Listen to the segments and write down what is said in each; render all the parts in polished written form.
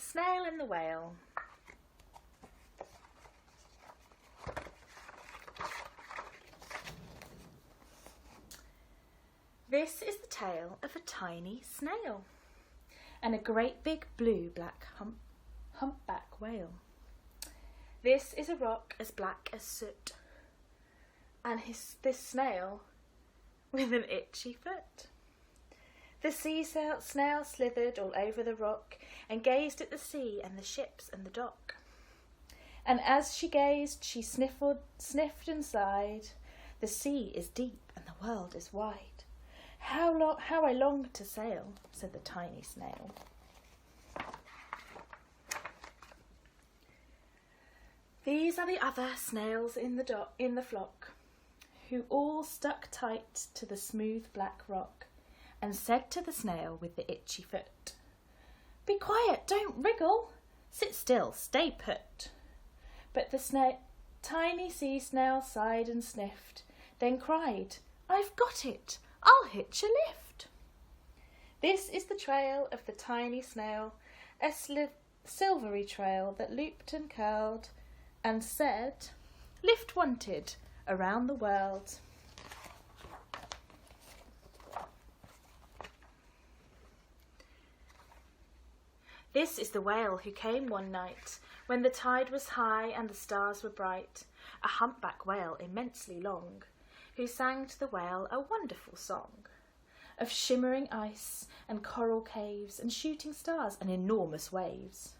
Snail and the Whale. This is the tale of a tiny snail and a great big blue-black humpback whale. This is a rock as black as soot, and this snail with an itchy foot. The snail slithered all over the rock and gazed at the sea and the ships and the dock. And as she gazed, she sniffed and sighed. The sea is deep and the world is wide. How I long to sail, said the tiny snail. These are the other snails in the flock, who all stuck tight to the smooth black rock, and said to the snail with the itchy foot, "Be quiet, don't wriggle, sit still, stay put." But the tiny sea snail sighed and sniffed, then cried, "I've got it, I'll hitch a lift." This is the trail of the tiny snail, a silvery trail that looped and curled and said, "Lift wanted around the world." This is the whale who came one night when the tide was high and the stars were bright, a humpback whale immensely long, who sang to the whale a wonderful song of shimmering ice and coral caves and shooting stars and enormous waves.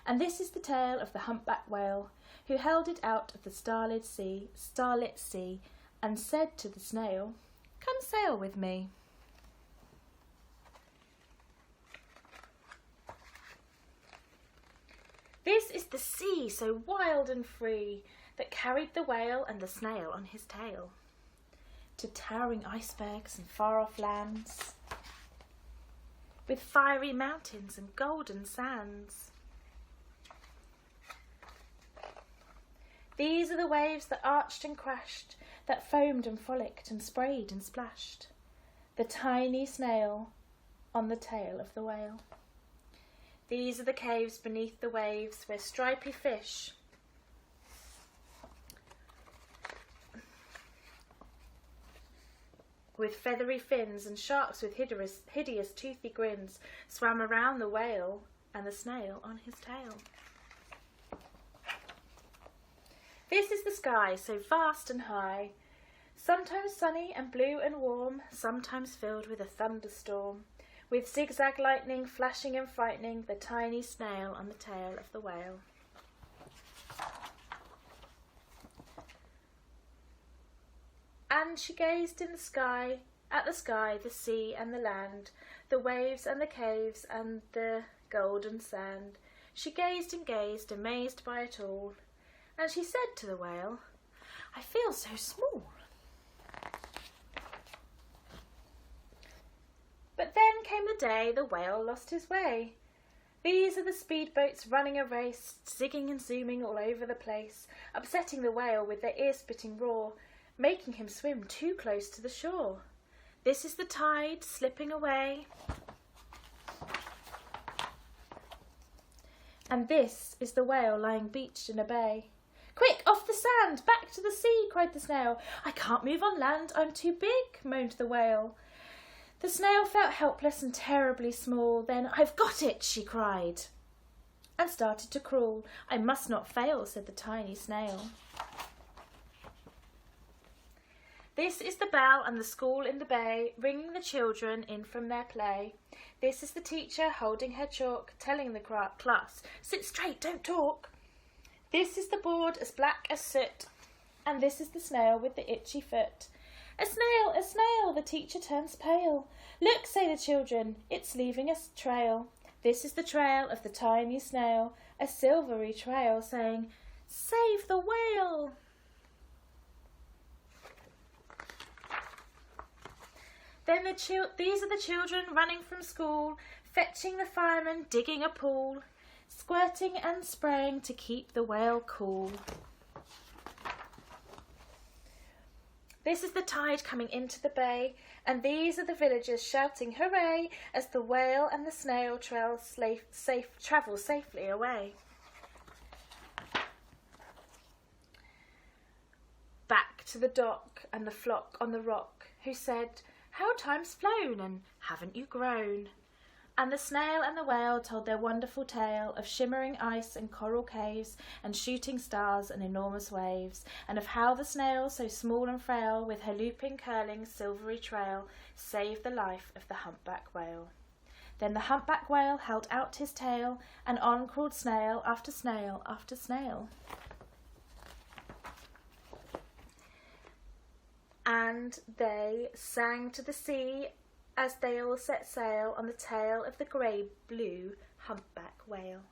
And this is the tale of the humpback whale who held it out of the starlit sea and said to the snail, "Come sail with me." This is the sea, so wild and free, that carried the whale and the snail on his tail to towering icebergs and far-off lands, with fiery mountains and golden sands. These are the waves that arched and crashed, that foamed and frolicked and sprayed and splashed, the tiny snail on the tail of the whale. These are the caves beneath the waves where stripy fish with feathery fins and sharks with hideous toothy grins swam around the whale and the snail on his tail. This is the sky, so vast and high, sometimes sunny and blue and warm, sometimes filled with a thunderstorm, with zigzag lightning flashing and frightening the tiny snail on the tail of the whale. And she gazed in the sky, at the sky, the sea and the land, the waves and the caves and the golden sand. She gazed and gazed, amazed by it all, and she said to the whale, "I feel so small." But then came the day the whale lost his way. These are the speedboats running a race, zigging and zooming all over the place, upsetting the whale with their ear-splitting roar, making him swim too close to the shore. This is the tide slipping away, and this is the whale lying beached in a bay. "Quick, off the sand, back to the sea," cried the snail. "I can't move on land, I'm too big," moaned the whale. The snail felt helpless and terribly small. Then, "I've got it," she cried, and started to crawl. "I must not fail," said the tiny snail. This is the bell and the school in the bay, ringing the children in from their play. This is the teacher holding her chalk, telling the class, "Sit straight, don't talk." This is the board as black as soot, and this is the snail with the itchy foot. "A snail," the teacher turns pale. "Look," say the children, "it's leaving a trail." This is the trail of the tiny snail, a silvery trail saying, "Save the whale." Then these are the children running from school, fetching the fireman, digging a pool, squirting and spraying to keep the whale cool. This is the tide coming into the bay, and these are the villagers shouting hooray as the whale and the snail travel safely away. Back to the dock and the flock on the rock, who said, "How time's flown, and haven't you grown?" And the snail and the whale told their wonderful tale of shimmering ice and coral caves and shooting stars and enormous waves, and of how the snail, so small and frail, with her looping, curling, silvery trail, saved the life of the humpback whale. Then the humpback whale held out his tail, and on crawled snail after snail after snail. And they sang to the sea as they all set sail on the tail of the grey-blue humpback whale.